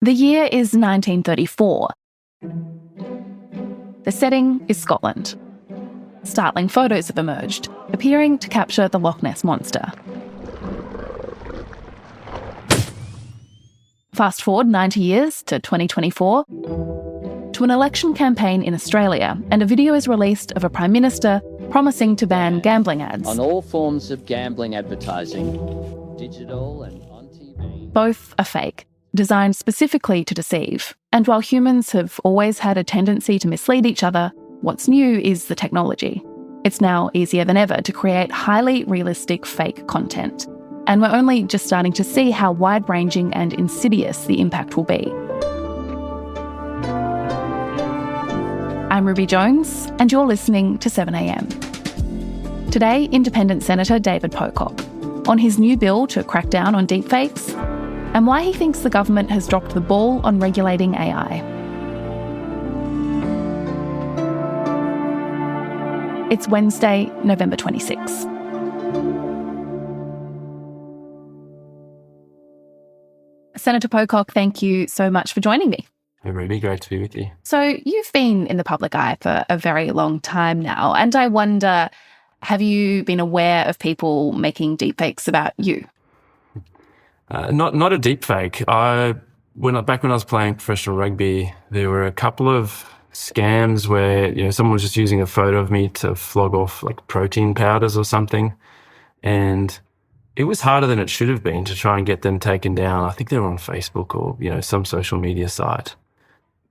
The year is 1934. The setting is Scotland. Startling photos have emerged, appearing to capture the Loch Ness monster. Fast forward 90 years to 2024, to an election campaign in Australia, and a video is released of a Prime Minister promising to ban gambling ads. On all forms of gambling advertising, digital and on TV. Both are fake, designed specifically to deceive. And while humans have always had a tendency to mislead each other, what's new is the technology. It's now easier than ever to create highly realistic fake content. And we're only just starting to see how wide-ranging and insidious the impact will be. I'm Ruby Jones, and you're listening to 7am. Today, Independent Senator David Pocock on his new bill to crack down on deepfakes and why he thinks the government has dropped the ball on regulating AI. It's Wednesday, November 26. Senator Pocock, thank you so much for joining me. Hey, Ruby, great to be with you. So you've been in the public eye for a very long time now, and I wonder, have you been aware of people making deepfakes about you? Not a deepfake. Back when I was playing professional rugby, there were a couple of scams where someone was just using a photo of me to flog off like protein powders or something, and it was harder than it should have been to try and get them taken down. I think they were on Facebook or some social media site.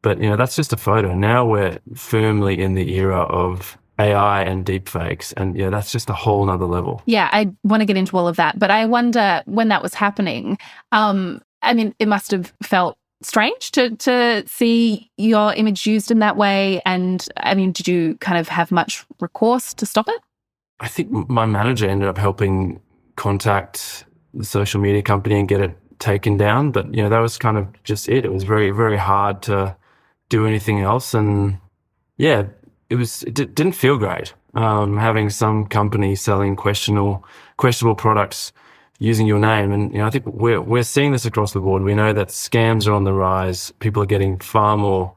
But that's just a photo. Now we're firmly in the era of AI and deepfakes, and that's just a whole nother level. Yeah, I want to get into all of that, but I wonder when that was happening. It must have felt strange to see your image used in that way. And did you kind of have much recourse to stop it? I think my manager ended up helping contact the social media company and get it taken down. But that was kind of just it. It was very, very hard to do anything else, and it didn't feel great having some company selling questionable products using your name. And I think we're seeing this across the board. We know that scams are on the rise. People are getting far more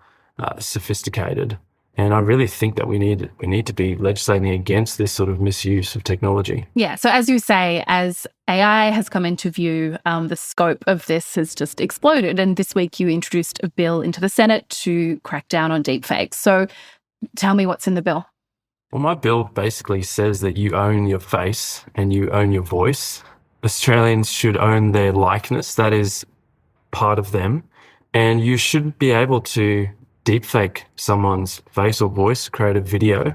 sophisticated, and I really think that we need to be legislating against this sort of misuse of technology. Yeah. So as you say, as AI has come into view, the scope of this has just exploded. And this week you introduced a bill into the Senate to crack down on deepfakes. So tell me what's in the bill. Well, my bill basically says that you own your face and you own your voice. Australians should own their likeness. That is part of them. And you shouldn't be able to deepfake someone's face or voice, create a video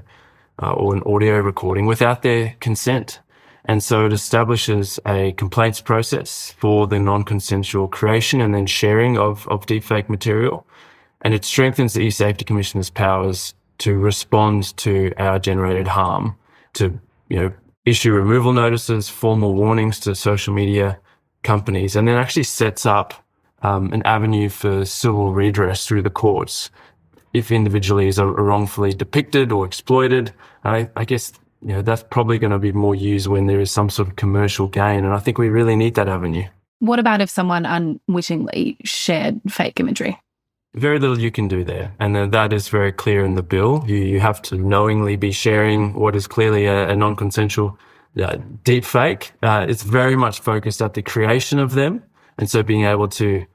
or an audio recording without their consent. And so it establishes a complaints process for the non-consensual creation and then sharing of deepfake material. And it strengthens the E-Safety Commissioner's powers to respond to AI-generated harm, to issue removal notices, formal warnings to social media companies, and then actually sets up an avenue for civil redress through the courts if individuals are wrongfully depicted or exploited. I guess that's probably going to be more used when there is some sort of commercial gain, and I think we really need that avenue. What about if someone unwittingly shared fake imagery? Very little you can do there, and that is very clear in the bill. You have to knowingly be sharing what is clearly a non-consensual deepfake. It's very much focused at the creation of them, and so being able to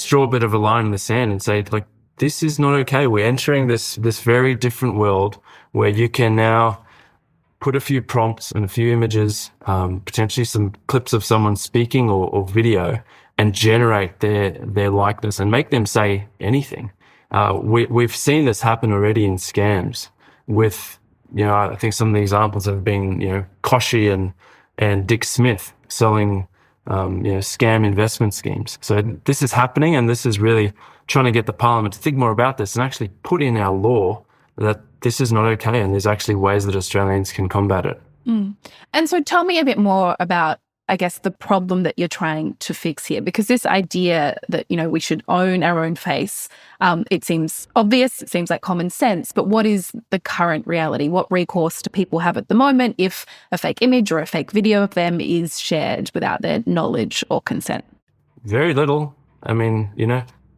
draw a bit of a line in the sand and say, like, this is not okay. We're entering this very different world where you can now put a few prompts and a few images, potentially some clips of someone speaking or video, and generate their likeness and make them say anything. We've seen this happen already in scams with, I think some of the examples have been, Koshi and Dick Smith selling, scam investment schemes. So this is happening, and this is really trying to get the Parliament to think more about this and actually put in our law that this is not okay, and there's actually ways that Australians can combat it. And so tell me a bit more about, I guess, the problem that you're trying to fix here, because this idea that, we should own our own face, it seems obvious, it seems like common sense, but what is the current reality? What recourse do people have at the moment if a fake image or a fake video of them is shared without their knowledge or consent? Very little.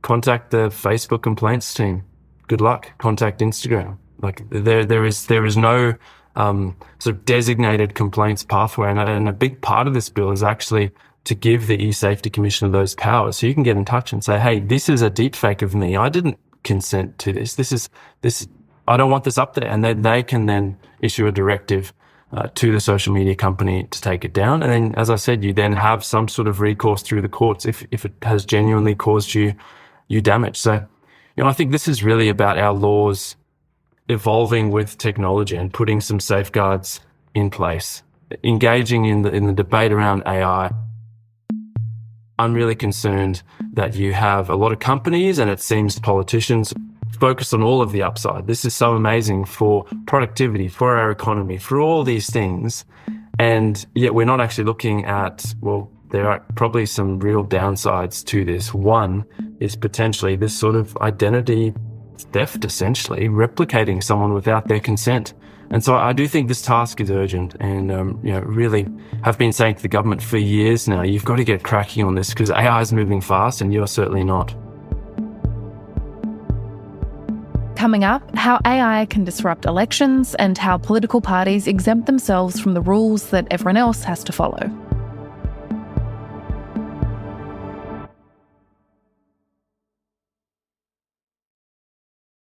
contact the Facebook complaints team. Good luck. Contact Instagram. Like there is no sort of designated complaints pathway, and a big part of this bill is actually to give the e-safety commissioner those powers, so you can get in touch and say, hey, this is a deepfake of me. I didn't consent to this. This. I don't want this up there, and they can then issue a directive to the social media company to take it down. And then, as I said, you then have some sort of recourse through the courts if it has genuinely caused you damage. So, I think this is really about our laws evolving with technology and putting some safeguards in place, engaging in the debate around AI. I'm really concerned that you have a lot of companies, and it seems politicians, focus on all of the upside. This is so amazing for productivity, for our economy, for all these things. And yet we're not actually looking at, well, there are probably some real downsides to this. One is potentially this sort of identity theft, essentially, replicating someone without their consent. And so I do think this task is urgent, and really have been saying to the government for years now, you've got to get cracking on this because AI is moving fast and you're certainly not. Coming up, how AI can disrupt elections and how political parties exempt themselves from the rules that everyone else has to follow.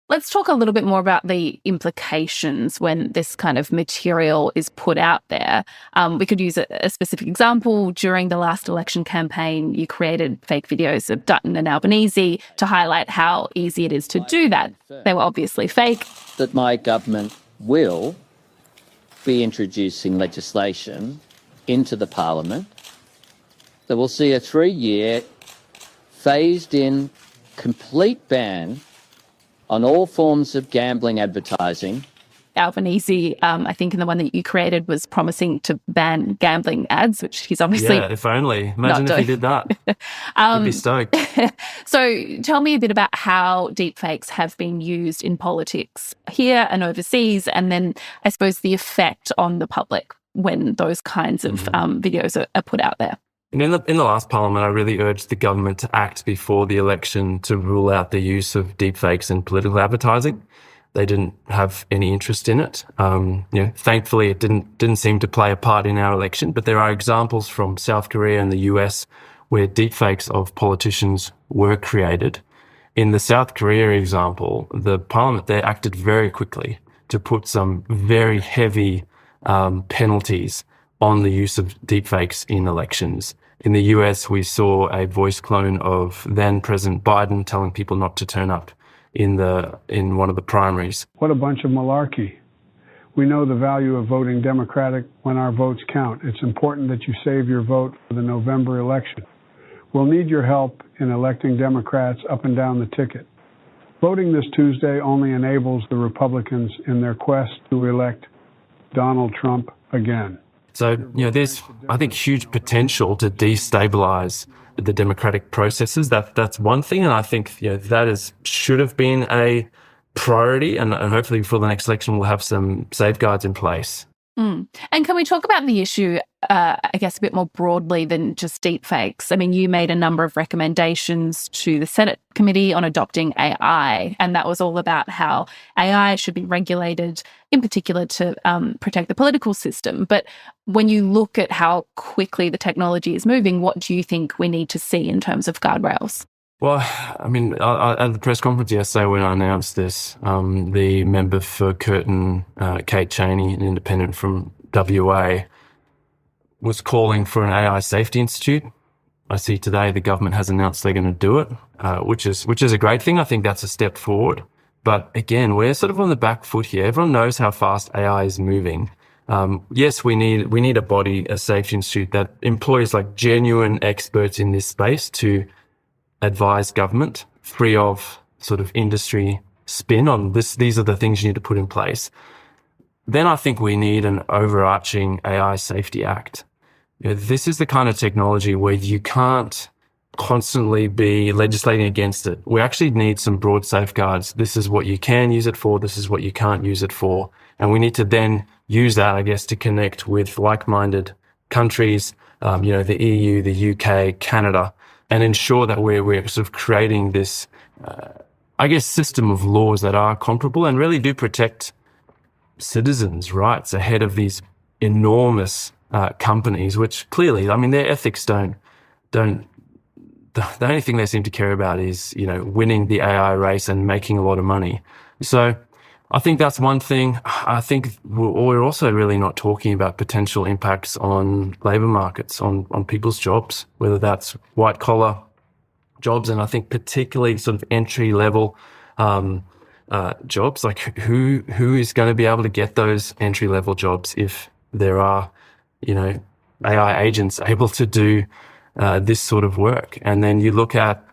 Let's talk a little bit more about the implications when this kind of material is put out there. We could use a specific example. During the last election campaign, you created fake videos of Dutton and Albanese to highlight how easy it is to do that. They were obviously fake. That my government will be introducing legislation into the parliament that will see a 3-year phased-in complete ban on all forms of gambling advertising. Albanese, I think in the one that you created, was promising to ban gambling ads, which he's obviously... Yeah, if only. Imagine if he did that. He'd be stoked. So tell me a bit about how deepfakes have been used in politics here and overseas, and then I suppose the effect on the public when those kinds of videos are put out there. And in the last parliament, I really urged the government to act before the election to rule out the use of deepfakes in political advertising. They didn't have any interest in it. Thankfully, it didn't seem to play a part in our election. But there are examples from South Korea and the US where deepfakes of politicians were created. In the South Korea example, the parliament there acted very quickly to put some very heavy penalties on the use of deepfakes in elections. In the US, we saw a voice clone of then President Biden telling people not to turn up in one of the primaries. What a bunch of malarkey. We know the value of voting Democratic when our votes count. It's important that you save your vote for the November election. We'll need your help in electing Democrats up and down the ticket. Voting this Tuesday only enables the Republicans in their quest to elect Donald Trump again. So, there's, I think, huge potential to destabilize the democratic processes. That's one thing. And I think, that should have been a priority. And hopefully before the next election, we'll have some safeguards in place. And can we talk about the issue, I guess, a bit more broadly than just deepfakes? I mean, you made a number of recommendations to the Senate Committee on adopting AI, and that was all about how AI should be regulated, in particular to protect the political system. But when you look at how quickly the technology is moving, what do you think we need to see in terms of guardrails? Well, I mean, at the press conference yesterday when I announced this, the member for Curtin, Kate Cheney, an independent from WA, was calling for an AI safety institute. I see today the government has announced they're going to do it, which is a great thing. I think that's a step forward. But again, we're sort of on the back foot here. Everyone knows how fast AI is moving. Yes, we need a body, a safety institute that employs like genuine experts in this space to advise government, free of sort of industry spin on this. These are the things you need to put in place. Then I think we need an overarching AI Safety Act. This is the kind of technology where you can't constantly be legislating against it. We actually need some broad safeguards. This is what you can use it for. This is what you can't use it for. And we need to then use that, I guess, to connect with like-minded countries, the EU, the UK, Canada, ensure that we're sort of creating this, system of laws that are comparable and really do protect citizens' rights ahead of these enormous companies, which clearly, I mean, their ethics don't. The only thing they seem to care about is, winning the AI race and making a lot of money. So I think that's one thing. I think we're also really not talking about potential impacts on labour markets, on people's jobs, whether that's white collar jobs, and I think particularly sort of entry level jobs. Like who is going to be able to get those entry level jobs if there are, AI agents able to do this sort of work? And then you look at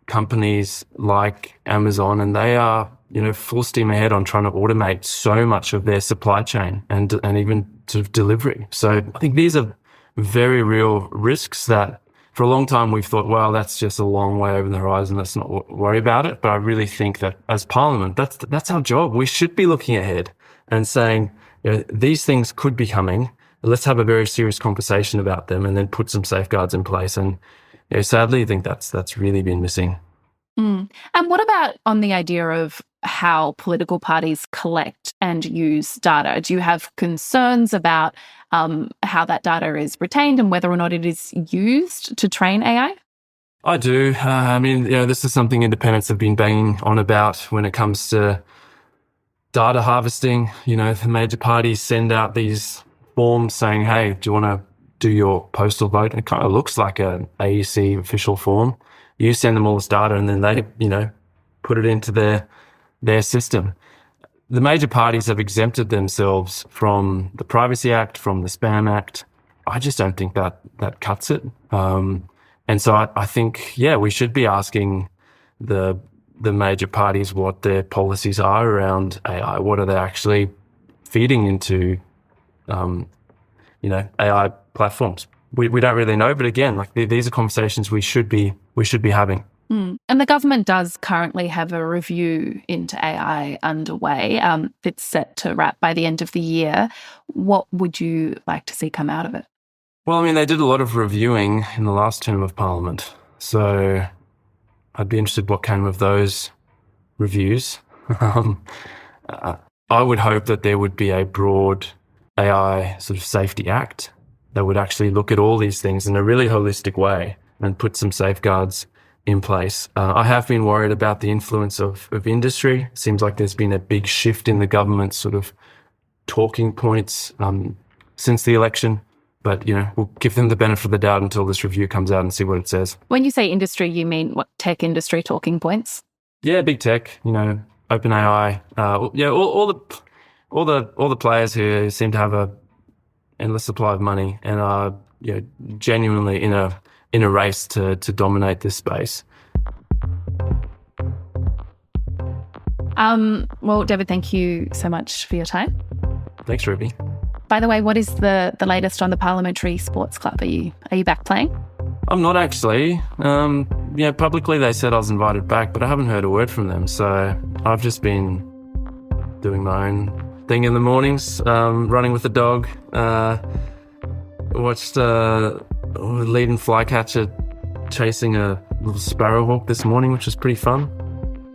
companies like Amazon, and they are, full steam ahead on trying to automate so much of their supply chain and even sort of delivery. So I think these are very real risks that for a long time we've thought, well, that's just a long way over the horizon, let's not worry about it. But I really think that as Parliament, that's our job. We should be looking ahead and saying, these things could be coming. Let's have a very serious conversation about them and then put some safeguards in place. And sadly, I think that's really been missing. And what about on the idea of how political parties collect and use data? Do you have concerns about how that data is retained and whether or not it is used to train AI? I do. This is something independents have been banging on about when it comes to data harvesting. The major parties send out these forms saying, hey, do you want to do your postal vote? It kind of looks like an AEC official form. You send them all this data and then they, put it into their system. The major parties have exempted themselves from the Privacy Act, from the Spam Act. I just don't think that cuts it. And so I think, we should be asking the major parties what their policies are around AI. What are they actually feeding into AI platforms? We don't really know, but again, these are conversations we should be having. And the government does currently have a review into AI underway. It's set to wrap by the end of the year. What would you like to see come out of it? Well, they did a lot of reviewing in the last term of Parliament, so I'd be interested what came of those reviews. I would hope that there would be a broad AI sort of safety act that would actually look at all these things in a really holistic way and put some safeguards in place. I have been worried about the influence of industry. It seems like there's been a big shift in the government's sort of talking points since the election. But, we'll give them the benefit of the doubt until this review comes out and see what it says. When you say industry, you mean what, tech industry talking points? Yeah, big tech, OpenAI, all the players who seem to have a endless supply of money and are genuinely in a race to dominate this space. Well, David, thank you so much for your time. Thanks, Ruby. By the way, what is the latest on the Parliamentary Sports Club? Are you back playing? I'm not actually. Publicly they said I was invited back, but I haven't heard a word from them. So I've just been doing my own thing in the mornings, running with the dog. Watched leading flycatcher chasing a little sparrowhawk this morning, which was pretty fun.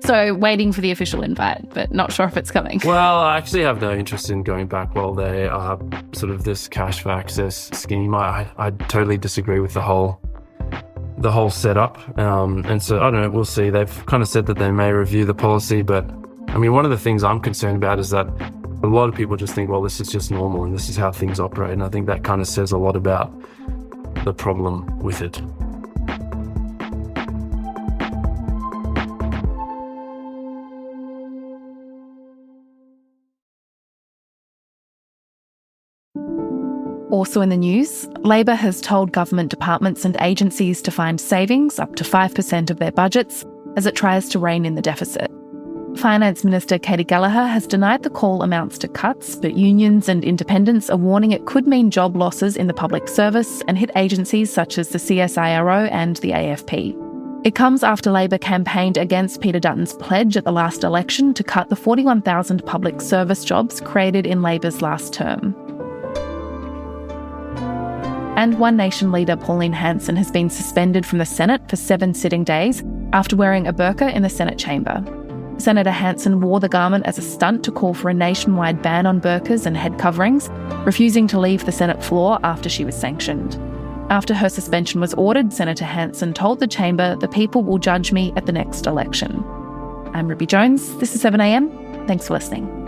So waiting for the official invite, but not sure if it's coming. Well, I actually have no interest in going back while they are sort of this cash for access scheme. I totally disagree with the whole setup. And so, I don't know, we'll see. They've kind of said that they may review the policy, but one of the things I'm concerned about is that a lot of people just think, well, this is just normal and this is how things operate. And I think that kind of says a lot about the problem with it. Also in the news, Labor has told government departments and agencies to find savings up to 5% of their budgets as it tries to rein in the deficit. Finance Minister Katie Gallagher has denied the call amounts to cuts, but unions and independents are warning it could mean job losses in the public service and hit agencies such as the CSIRO and the AFP. It comes after Labor campaigned against Peter Dutton's pledge at the last election to cut the 41,000 public service jobs created in Labor's last term. And One Nation leader Pauline Hanson has been suspended from the Senate for 7 sitting days after wearing a burqa in the Senate chamber. Senator Hanson wore the garment as a stunt to call for a nationwide ban on burqas and head coverings, refusing to leave the Senate floor after she was sanctioned. After her suspension was ordered, Senator Hanson told the chamber, "The people will judge me at the next election." I'm Ruby Jones. This is 7am. Thanks for listening.